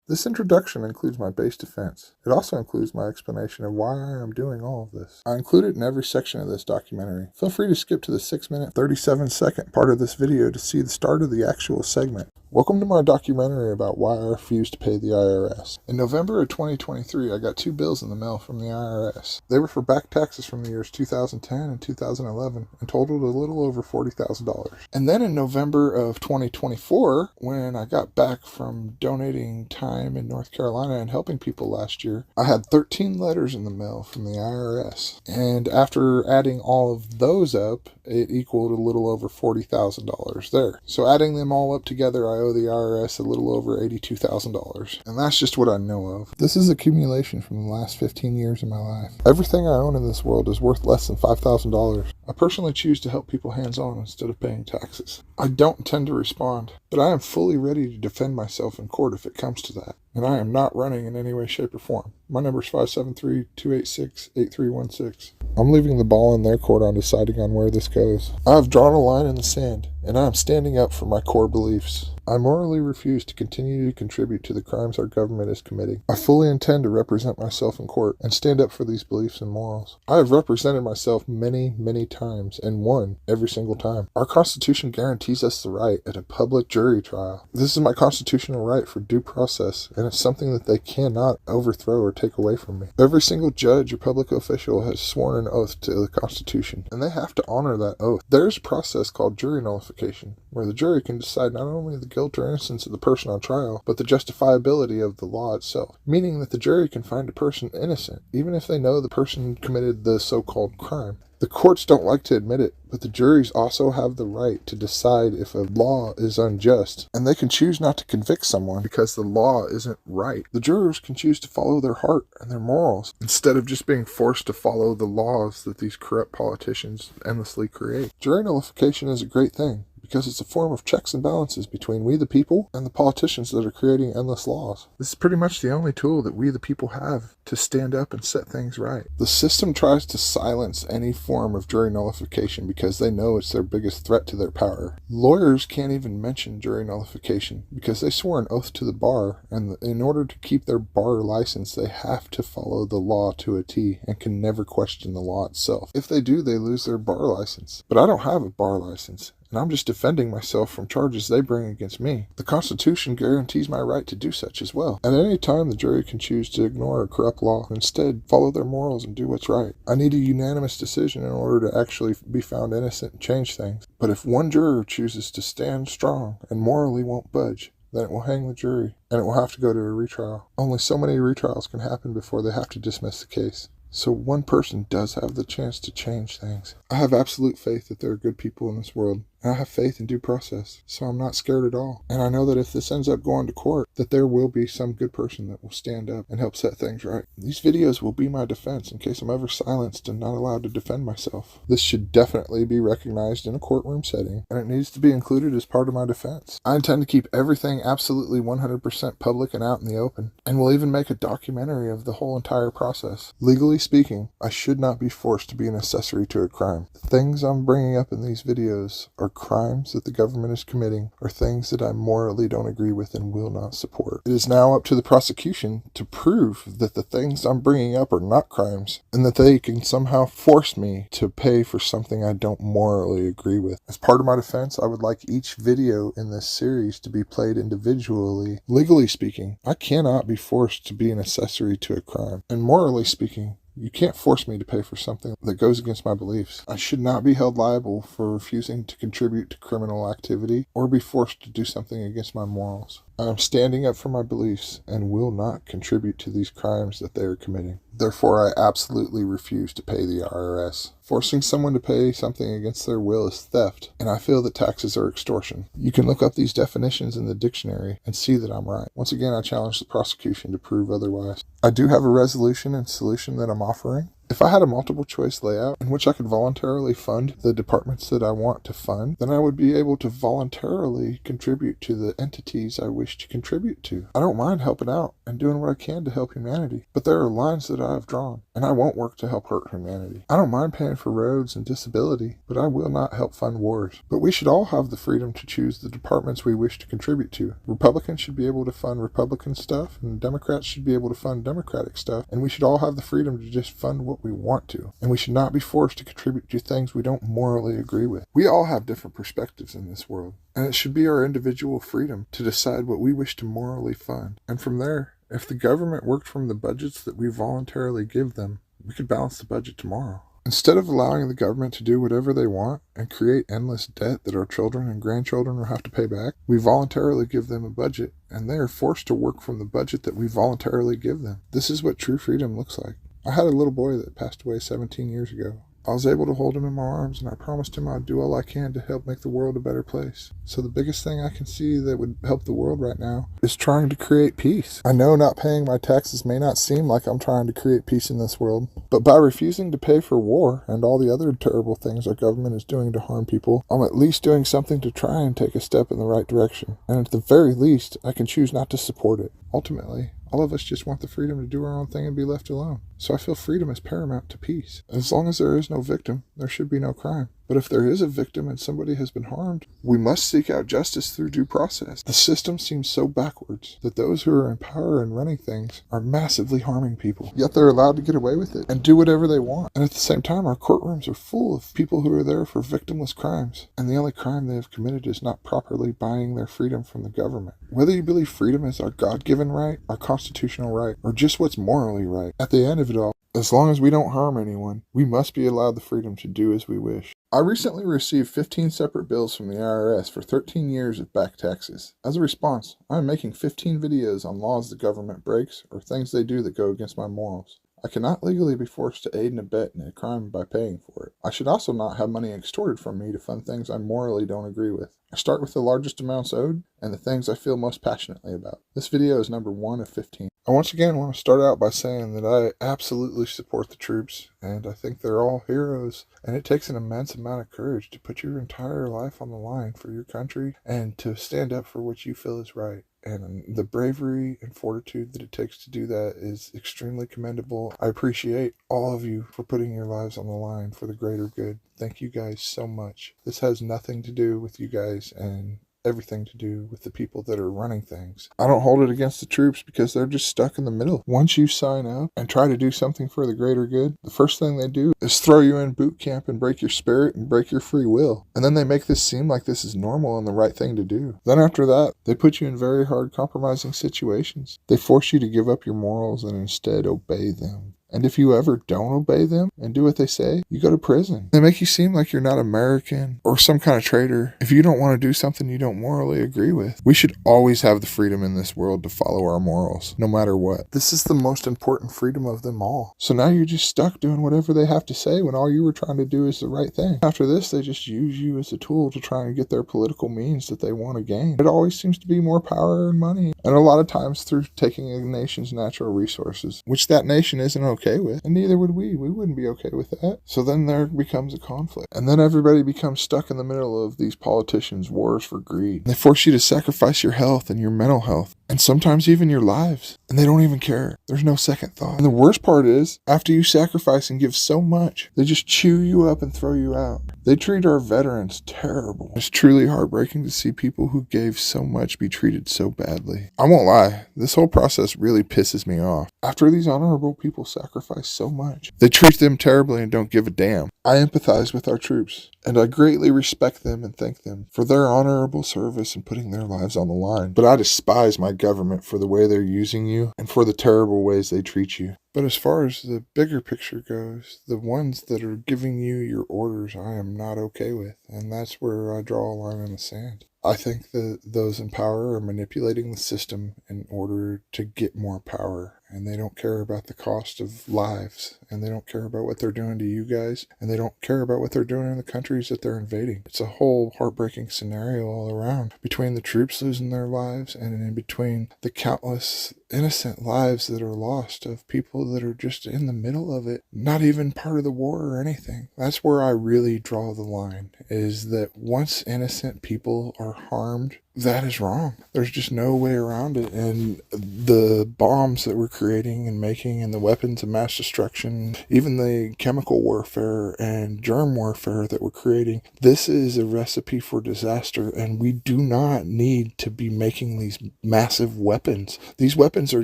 This introduction includes my base defense. It also includes my explanation of why I am doing all of this. I include it in every section of this documentary. Feel free to skip to the 6-minute, 37-second part of this video to see the start of the actual segment. Welcome to my documentary about why I refuse to pay the IRS. In November of 2023, I got 2 bills in the mail from the IRS. They were for back taxes from the years 2010 and 2011 and totaled a little over $40,000. And then in November of 2024, when I got back from donating time in North Carolina and helping people last year, I had 13 letters in the mail from the IRS. And after adding all of those up, it equaled a little over $40,000 there. So adding them all up together, I owe the IRS a little over $82,000. And that's just what I know of. This is accumulation from the last 15 years of my life. Everything I own in this world is worth less than $5,000. I personally choose to help people hands-on instead of paying taxes. I don't intend to respond, but I am fully ready to defend myself in court if it comes to that. And I am not running in any way, shape, or form. My number is 573-286-8316. I'm leaving the ball in their court on deciding on where this goes. I have drawn a line in the sand, and I am standing up for my core beliefs. I morally refuse to continue to contribute to the crimes our government is committing. I fully intend to represent myself in court and stand up for these beliefs and morals. I have represented myself many, many times and won every single time. Our Constitution guarantees us the right at a public jury trial. This is my constitutional right for due process, and it's something that they cannot overthrow or take away from me. Every single judge or public official has sworn an oath to the Constitution, and they have to honor that oath. There's a process called jury nullification, where the jury can decide not only the guilt or innocence of the person on trial, but the justifiability of the law itself, meaning that the jury can find a person innocent, even if they know the person committed the so-called crime. The courts don't like to admit it, but the juries also have the right to decide if a law is unjust, and they can choose not to convict someone because the law isn't right. The jurors can choose to follow their heart and their morals, instead of just being forced to follow the laws that these corrupt politicians endlessly create. Jury nullification is a great thing, because it's a form of checks and balances between we the people and the politicians that are creating endless laws. This is pretty much the only tool that we the people have to stand up and set things right. The system tries to silence any form of jury nullification because they know it's their biggest threat to their power. Lawyers can't even mention jury nullification because they swore an oath to the bar, and in order to keep their bar license, they have to follow the law to a T and can never question the law itself. If they do, they lose their bar license. But I don't have a bar license, and I'm just defending myself from charges they bring against me. The Constitution guarantees my right to do such as well. At any time, the jury can choose to ignore a corrupt law and instead follow their morals and do what's right. I need a unanimous decision in order to actually be found innocent and change things. But if one juror chooses to stand strong and morally won't budge, then it will hang the jury, and it will have to go to a retrial. Only so many retrials can happen before they have to dismiss the case. So one person does have the chance to change things. I have absolute faith that there are good people in this world, and I have faith in due process, so I'm not scared at all. And I know that if this ends up going to court, that there will be some good person that will stand up and help set things right. These videos will be my defense in case I'm ever silenced and not allowed to defend myself. This should definitely be recognized in a courtroom setting, and it needs to be included as part of my defense. I intend to keep everything absolutely 100% public and out in the open, and will even make a documentary of the whole entire process. Legally speaking, I should not be forced to be an accessory to a crime. The things I'm bringing up in these videos are crimes that the government is committing, or things that I morally don't agree with and will not support. It is now up to the prosecution to prove that the things I'm bringing up are not crimes, and that they can somehow force me to pay for something I don't morally agree with. As part of my defense, I would like each video in this series to be played individually. Legally speaking, I cannot be forced to be an accessory to a crime, and morally speaking, you can't force me to pay for something that goes against my beliefs. I should not be held liable for refusing to contribute to criminal activity or be forced to do something against my morals. I am standing up for my beliefs and will not contribute to these crimes that they are committing. Therefore, I absolutely refuse to pay the IRS. Forcing someone to pay something against their will is theft, and I feel that taxes are extortion. You can look up these definitions in the dictionary and see that I'm right. Once again, I challenge the prosecution to prove otherwise. I do have a resolution and solution that I'm offering. If I had a multiple choice layout in which I could voluntarily fund the departments that I want to fund, then I would be able to voluntarily contribute to the entities I wish to contribute to. I don't mind helping out and doing what I can to help humanity. But there are lines that I have drawn, and I won't work to help hurt humanity. I don't mind paying for roads and disability, but I will not help fund wars. But we should all have the freedom to choose the departments we wish to contribute to. Republicans should be able to fund Republican stuff, and Democrats should be able to fund Democratic stuff, and we should all have the freedom to just fund what we want to. And we should not be forced to contribute to things we don't morally agree with. We all have different perspectives in this world, and it should be our individual freedom to decide what we wish to morally fund. And from there, if the government worked from the budgets that we voluntarily give them, we could balance the budget tomorrow. Instead of allowing the government to do whatever they want and create endless debt that our children and grandchildren will have to pay back, we voluntarily give them a budget, and they are forced to work from the budget that we voluntarily give them. This is what true freedom looks like. I had a little boy that passed away 17 years ago. I was able to hold him in my arms, and I promised him I'd do all I can to help make the world a better place. So the biggest thing I can see that would help the world right now is trying to create peace. I know not paying my taxes may not seem like I'm trying to create peace in this world, but by refusing to pay for war and all the other terrible things our government is doing to harm people, I'm at least doing something to try and take a step in the right direction. And at the very least, I can choose not to support it. Ultimately, all of us just want the freedom to do our own thing and be left alone. So I feel freedom is paramount to peace. As long as there is no victim, there should be no crime. But if there is a victim and somebody has been harmed, we must seek out justice through due process. The system seems so backwards that those who are in power and running things are massively harming people. Yet they're allowed to get away with it and do whatever they want. And at the same time, our courtrooms are full of people who are there for victimless crimes. And the only crime they have committed is not properly buying their freedom from the government. Whether you believe freedom is our God-given right, our constitutional right, or just what's morally right, at the end of it all, as long as we don't harm anyone, we must be allowed the freedom to do as we wish. I recently received 15 separate bills from the IRS for 13 years of back taxes. As a response, I am making 15 videos on laws the government breaks or things they do that go against my morals. I cannot legally be forced to aid and abet in a crime by paying for it. I should also not have money extorted from me to fund things I morally don't agree with. I start with the largest amounts owed and the things I feel most passionately about. This video is number 1 of 15. I once again want to start out by saying that I absolutely support the troops, and I think they're all heroes, and it takes an immense amount of courage to put your entire life on the line for your country and to stand up for what you feel is right. And the bravery and fortitude that it takes to do that is extremely commendable. I appreciate all of you for putting your lives on the line for the greater good. Thank you guys so much. This has nothing to do with you guys and everything to do with the people that are running things. I don't hold it against the troops because they're just stuck in the middle. Once you sign up and try to do something for the greater good, the first thing they do is throw you in boot camp and break your spirit and break your free will. And then they make this seem like this is normal and the right thing to do. Then after that, they put you in very hard compromising situations. They force you to give up your morals and instead obey them. And if you ever don't obey them and do what they say, you go to prison. They make you seem like you're not American or some kind of traitor if you don't want to do something you don't morally agree with. We should always have the freedom in this world to follow our morals, no matter what. This is the most important freedom of them all. So now you're just stuck doing whatever they have to say when all you were trying to do is the right thing. After this, they just use you as a tool to try and get their political means that they want to gain. It always seems to be more power and money, and a lot of times through taking a nation's natural resources, which that nation isn't okay with, and neither would we. We wouldn't be okay with that. So then there becomes a conflict, and then everybody becomes stuck in the middle of these politicians' wars for greed. They force you to sacrifice your health and your mental health, and sometimes even your lives, and they don't even care. There's no second thought. And the worst part is, after you sacrifice and give so much, they just chew you up and throw you out. They treat our veterans terrible. It's truly heartbreaking to see people who gave so much be treated so badly. I won't lie, this whole process really pisses me off. After these honorable people sacrifice so much, they treat them terribly and don't give a damn. I empathize with our troops, and I greatly respect them and thank them for their honorable service and putting their lives on the line. But I despise my government for the way they're using you and for the terrible ways they treat you. But as far as the bigger picture goes, the ones that are giving you your orders, I am not okay with. And that's where I draw a line in the sand. I think that those in power are manipulating the system in order to get more power. And they don't care about the cost of lives. And they don't care about what they're doing to you guys. And they don't care about what they're doing in the countries that they're invading. It's a whole heartbreaking scenario all around. Between the troops losing their lives and in between the countless innocent lives that are lost of people that are just in the middle of it, not even part of the war or anything. That's where I really draw the line, is that once innocent people are harmed That is wrong. There's just no way around it. And the bombs that we're creating and making, and the weapons of mass destruction, even the chemical warfare and germ warfare that we're creating, this is a recipe for disaster. And we do not need to be making these massive weapons. These weapons are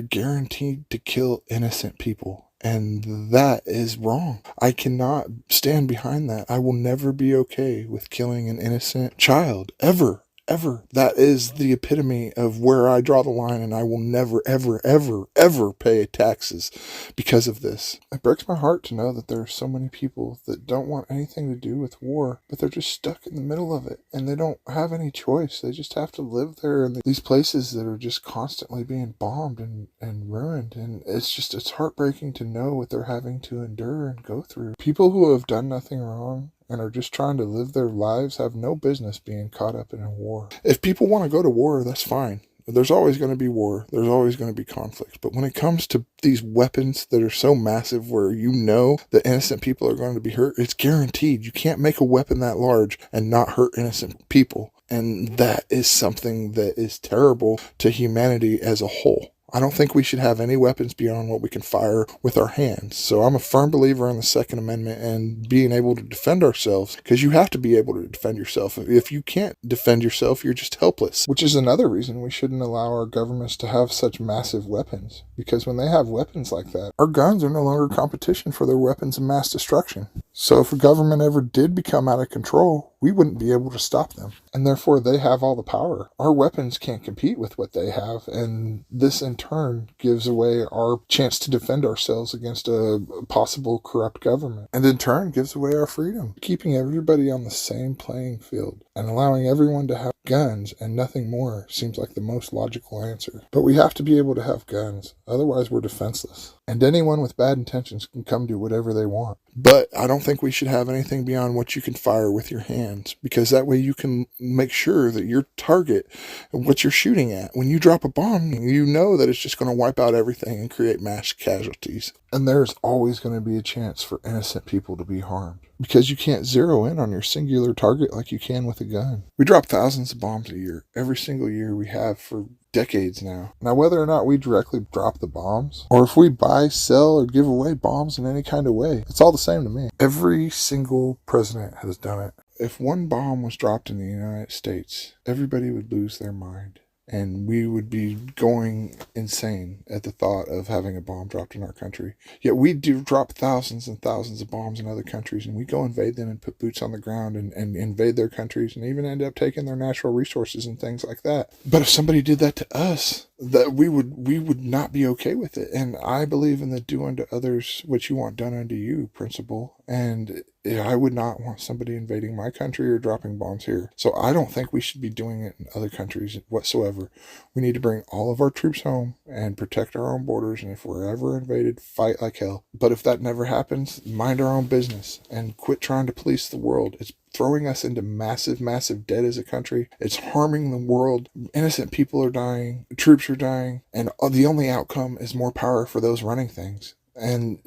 guaranteed to kill innocent people. And that is wrong. I cannot stand behind that. I will never be okay with killing an innocent child, ever. Ever. That is the epitome of where I draw the line, and I will never, ever, ever, ever pay taxes because of this. It breaks my heart to know that there are so many people that don't want anything to do with war, but they're just stuck in the middle of it, and they don't have any choice. They just have to live there in these places that are just constantly being bombed and ruined, and it's heartbreaking to know what they're having to endure and go through. People who have done nothing wrong and are just trying to live their lives have no business being caught up in a war. If people want to go to war, that's fine. There's always going to be war. There's always going to be conflict. But when it comes to these weapons that are so massive where you know that innocent people are going to be hurt, it's guaranteed. You can't make a weapon that large and not hurt innocent people. And that is something that is terrible to humanity as a whole. I don't think we should have any weapons beyond what we can fire with our hands. So I'm a firm believer in the Second Amendment and being able to defend ourselves, because you have to be able to defend yourself. If you can't defend yourself, you're just helpless, which is another reason we shouldn't allow our governments to have such massive weapons, because when they have weapons like that, our guns are no longer competition for their weapons of mass destruction. So if a government ever did become out of control, we wouldn't be able to stop them. And therefore, they have all the power. Our weapons can't compete with what they have. And this, in turn, gives away our chance to defend ourselves against a possible corrupt government. And in turn, gives away our freedom. Keeping everybody on the same playing field and allowing everyone to have guns and nothing more seems like the most logical answer. But we have to be able to have guns. Otherwise, we're defenseless. And anyone with bad intentions can come do whatever they want. But I don't think we should have anything beyond what you can fire with your hands, because that way you can make sure that your target, what you're shooting at, when you drop a bomb, you know that it's just going to wipe out everything and create mass casualties. And there's always going to be a chance for innocent people to be harmed, because you can't zero in on your singular target like you can with a gun. We drop thousands of bombs a year. Every single year we have for decades now. Now, whether or not we directly drop the bombs, or if we buy, sell, or give away bombs in any kind of way, it's all the same to me. Every single president has done it. If one bomb was dropped in the United States, everybody would lose their mind. And we would be going insane at the thought of having a bomb dropped in our country. Yet we do drop thousands and thousands of bombs in other countries, and we go invade them and put boots on the ground and invade their countries, and even end up taking their natural resources and things like that. But if somebody did that to us, that we would not be okay with it. And I believe in the do unto others what you want done unto you principle. And I would not want somebody invading my country or dropping bombs here. So I don't think we should be doing it in other countries whatsoever. We need to bring all of our troops home and protect our own borders. And if we're ever invaded, fight like hell. But if that never happens, mind our own business and quit trying to police the world. It's throwing us into massive, massive debt as a country. It's harming the world. Innocent people are dying. Troops are dying. And the only outcome is more power for those running things. And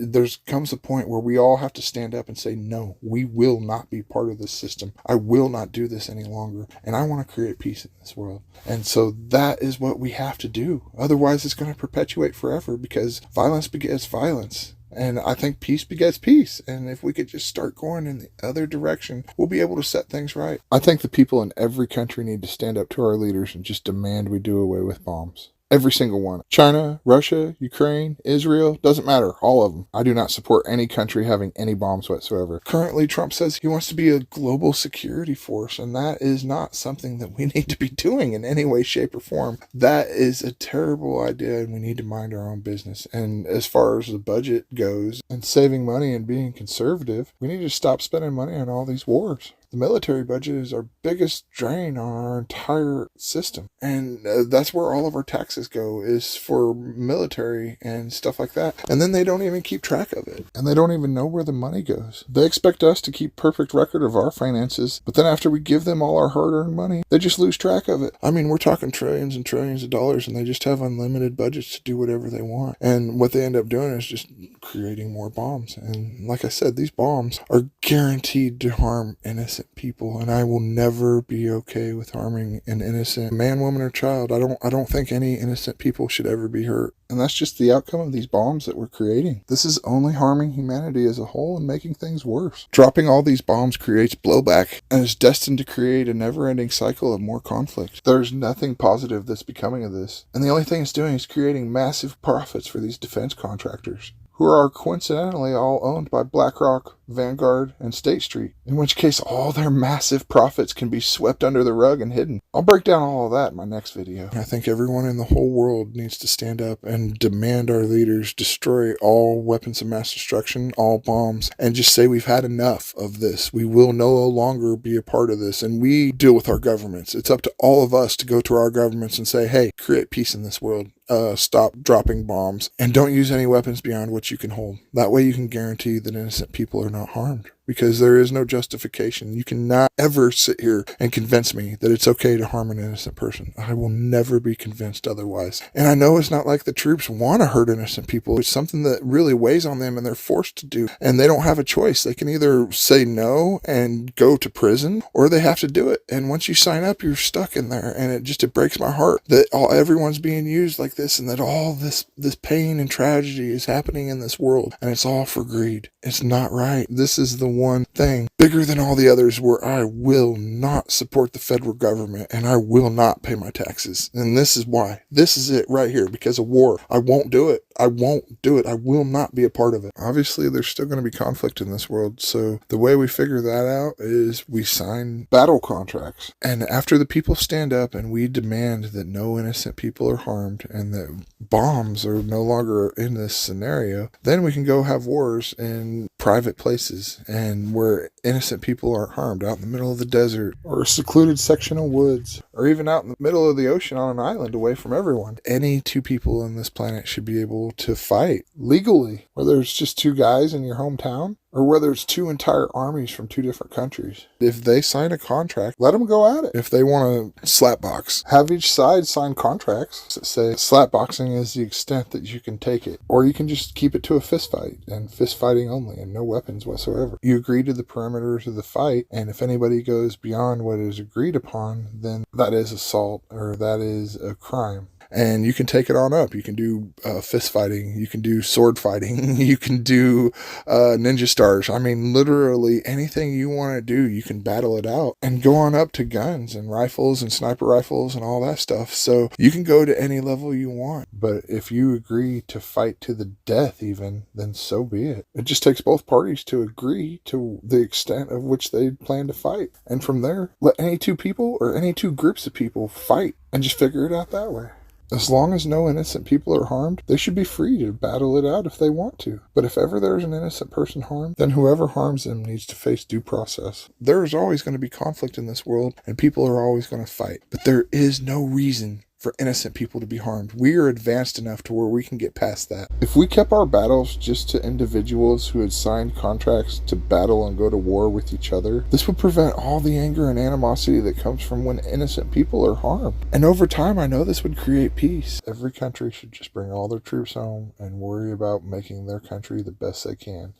comes a point where we all have to stand up and say, no, we will not be part of this system. I will not do this any longer. And I want to create peace in this world. And so that is what we have to do. Otherwise, it's going to perpetuate forever, because violence begets violence. And I think peace begets peace. And if we could just start going in the other direction, we'll be able to set things right. I think the people in every country need to stand up to our leaders and just demand we do away with bombs. Every single one. China, Russia, Ukraine, Israel, doesn't matter. All of them. I do not support any country having any bombs whatsoever. Currently, Trump says he wants to be a global security force, and that is not something that we need to be doing in any way, shape, or form. That is a terrible idea, and we need to mind our own business. And as far as the budget goes, and saving money and being conservative, we need to stop spending money on all these wars. The military budget is our biggest drain on our entire system. And that's where all of our taxes go, is for military and stuff like that. And then they don't even keep track of it. And they don't even know where the money goes. They expect us to keep perfect record of our finances, but then after we give them all our hard-earned money, they just lose track of it. I mean, we're talking trillions and trillions of dollars, and they just have unlimited budgets to do whatever they want. And what they end up doing is just creating more bombs. And like I said, these bombs are guaranteed to harm innocent innocent people, and I will never be okay with harming an innocent man, woman, or child. I don't think any innocent people should ever be hurt. And that's just the outcome of these bombs that we're creating. This is only harming humanity as a whole and making things worse. Dropping all these bombs creates blowback and is destined to create a never-ending cycle of more conflict. There's nothing positive that's becoming of this. And the only thing it's doing is creating massive profits for these defense contractors, who are coincidentally all owned by BlackRock, Vanguard, and State Street, in which case all their massive profits can be swept under the rug and hidden. I'll break down all of that in my next video. I think everyone in the whole world needs to stand up and demand our leaders destroy all weapons of mass destruction, all bombs, and just say we've had enough of this. We will no longer be a part of this, and we deal with our governments. It's up to all of us to go to our governments and say, hey, create peace in this world. Stop dropping bombs, and don't use any weapons beyond what you can hold. That way you can guarantee that innocent people are not harmed, because there is no justification. You cannot ever sit here and convince me that it's okay to harm an innocent person. I will never be convinced otherwise. And I know it's not like the troops want to hurt innocent people. It's something that really weighs on them and they're forced to do. And they don't have a choice. They can either say no and go to prison, or they have to do it. And once you sign up, you're stuck in there. And it breaks my heart that everyone's being used like this, and that all this pain and tragedy is happening in this world. And it's all for greed. It's not right. This is the one thing bigger than all the others where I will not support the federal government, and I will not pay my taxes. And this is why. This is it right here, because of war. I won't do it. I won't do it. I will not be a part of it. Obviously, there's still going to be conflict in this world, so the way we figure that out is we sign battle contracts. And after the people stand up and we demand that no innocent people are harmed and that bombs are no longer in this scenario, then we can go have wars in private places and where innocent people aren't harmed, out in the middle of the desert or a secluded section of woods, or even out in the middle of the ocean on an island away from everyone. Any two people on this planet should be able to fight legally, whether it's just two guys in your hometown or whether it's two entire armies from two different countries. If they sign a contract, let them go at it. If they want to slapbox, have each side sign contracts that say slapboxing is the extent that you can take it. Or you can just keep it to a fist fight and fist fighting only and no weapons whatsoever. You agree to the parameters of the fight, and if anybody goes beyond what is agreed upon, then that is assault or that is a crime. And you can take it on up. You can do fist fighting. You can do sword fighting. You can do ninja stars. I mean, literally anything you want to do, you can battle it out and go on up to guns and rifles and sniper rifles and all that stuff. So you can go to any level you want. But if you agree to fight to the death even, then so be it. It just takes both parties to agree to the extent of which they plan to fight. And from there, let any two people or any two groups of people fight and just figure it out that way. As long as no innocent people are harmed, they should be free to battle it out if they want to. But if ever there's an innocent person harmed, then whoever harms them needs to face due process. There is always going to be conflict in this world, and people are always going to fight. But there is no reason for innocent people to be harmed. We are advanced enough to where we can get past that. If we kept our battles just to individuals who had signed contracts to battle and go to war with each other, this would prevent all the anger and animosity that comes from when innocent people are harmed. And over time, I know this would create peace. Every country should just bring all their troops home and worry about making their country the best they can.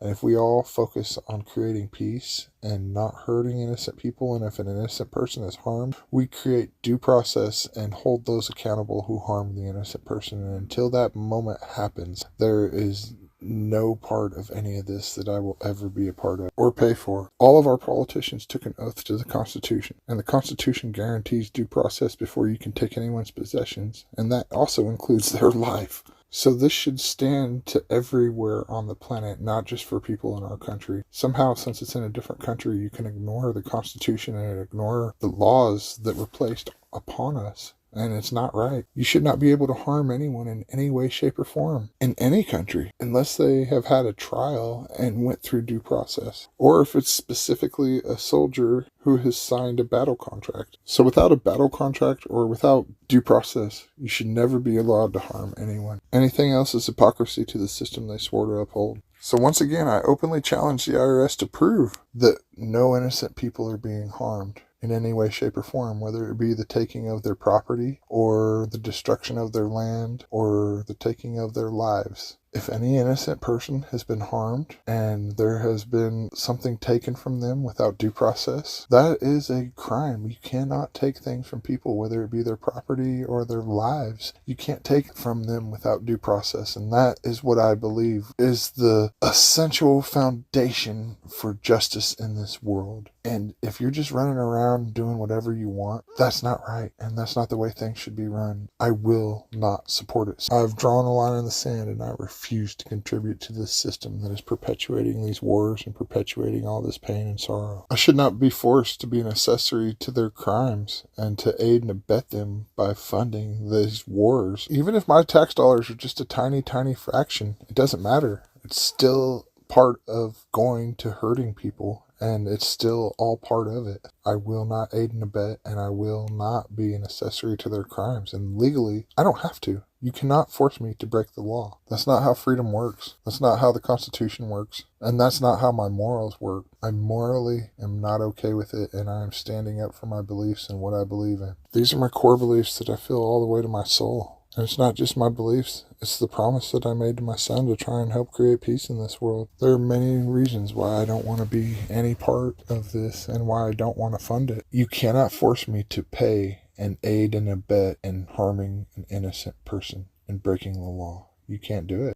And if we all focus on creating peace and not hurting innocent people, and if an innocent person is harmed, we create due process and hold those accountable who harmed the innocent person. And until that moment happens, there is no part of any of this that I will ever be a part of or pay for. All of our politicians took an oath to the Constitution, and the Constitution guarantees due process before you can take anyone's possessions, and that also includes their life. So this should stand to everywhere on the planet, not just for people in our country. Somehow, since it's in a different country, you can ignore the Constitution and ignore the laws that were placed upon us. And it's not right. You should not be able to harm anyone in any way, shape, or form in any country unless they have had a trial and went through due process. Or if it's specifically a soldier who has signed a battle contract. So without a battle contract or without due process, you should never be allowed to harm anyone. Anything else is hypocrisy to the system they swore to uphold. So once again, I openly challenge the IRS to prove that no innocent people are being harmed in any way, shape, or form, whether it be the taking of their property or the destruction of their land or the taking of their lives. If any innocent person has been harmed and there has been something taken from them without due process, that is a crime. You cannot take things from people, whether it be their property or their lives. You can't take it from them without due process. And that is what I believe is the essential foundation for justice in this world. And if you're just running around doing whatever you want, that's not right. And that's not the way things should be run. I will not support it. I've drawn a line in the sand, and I refuse to contribute to this system that is perpetuating these wars and perpetuating all this pain and sorrow. I should not be forced to be an accessory to their crimes and to aid and abet them by funding these wars. Even if my tax dollars are just a tiny, tiny fraction, it doesn't matter. It's still part of going to hurting people, and it's still all part of it. I will not aid and abet, and I will not be an accessory to their crimes. And legally, I don't have to. You cannot force me to break the law. That's not how freedom works. That's not how the Constitution works. And that's not how my morals work. I morally am not okay with it, and I am standing up for my beliefs and what I believe in. These are my core beliefs that I feel all the way to my soul. And it's not just my beliefs, it's the promise that I made to my son to try and help create peace in this world. There are many reasons why I don't want to be any part of this and why I don't want to fund it. You cannot force me to pay and aid and abet in harming an innocent person and breaking the law. You can't do it.